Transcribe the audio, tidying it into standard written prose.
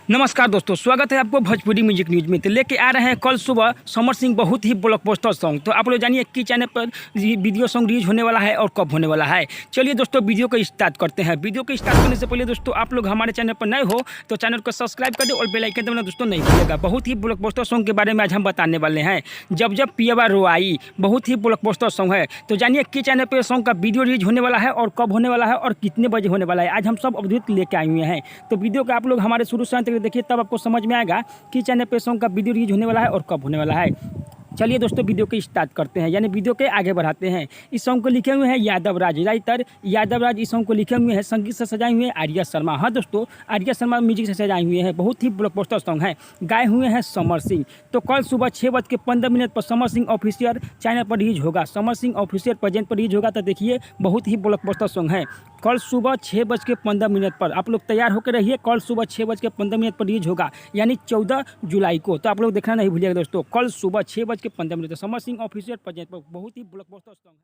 नमस्कार दोस्तों, स्वागत है आपको भोजपुरी म्यूजिक न्यूज में। तो लेके आ रहे हैं कल सुबह समर सिंह बहुत ही ब्लॉकबस्टर सॉन्ग। तो आप लोग जानिए कि चैनल पर वीडियो सॉन्ग रिलीज होने वाला है और कब होने वाला है। चलिए दोस्तों वीडियो को स्टार्ट करते हैं। वीडियो को स्टार्ट करने से पहले दोस्तों आप लोग हमारे चैनल पर नए हो तो चैनल को सब्सक्राइब कर दे और बेल आइकन दबाना दोस्तों नहीं भूलिएगा। बहुत ही ब्लॉकबस्टर सॉन्ग के बारे में आज हम बताने वाले हैं। जब जब पियवा रोआई बहुत ही ब्लॉकबस्टर सॉन्ग है। तो जानिए कि चैनल पर सॉन्ग का वीडियो रिलीज होने वाला है और कब होने वाला है और कितने बजे होने वाला है। आज हम सब अपडेट लेके आए हुए हैं। तो वीडियो को आप लोग हमारे शुरू से अंत तक देखिए, तब आपको समझ में आएगा कि चैनल पे सॉन्ग का वीडियो रिलीज होने वाला है और कब होने वाला है। चलिए दोस्तों वीडियो को स्टार्ट करते हैं, यानी वीडियो के आगे बढ़ाते हैं। इस सॉन्ग को लिखे हुए हैं यादव राज, राइटर यादव राज इस सॉन्ग को लिखे हुए हैं। संगीत से सजाए हुए हैं आर्या शर्मा। हाँ दोस्तों, आर्या शर्मा म्यूजिक से सजाए हुए हैं। बहुत ही ब्लॉकबस्टर सॉन्ग है। गाए हुए हैं समर सिंह। तो कल सुबह 6:15 पर समर सिंह ऑफिशियल चैनल पर रिलीज होगा। समर सिंह ऑफिशियल प्रेजेंट पर रिलीज होगा। तो देखिए बहुत ही ब्लॉकबस्टर सॉन्ग है। कल सुबह 6:15 पर आप लोग तैयार होकर रहिए। कल सुबह 6:15 पर रिलीज होगा, यानी 14 जुलाई को। तो आप लोग देखना नहीं भूलिएगा दोस्तों। कल सुबह 6:15 समर सिंह ऑफिशियल प्रेजेंट पर बहुत ही ब्लॉकबस्टर सॉन्ग है।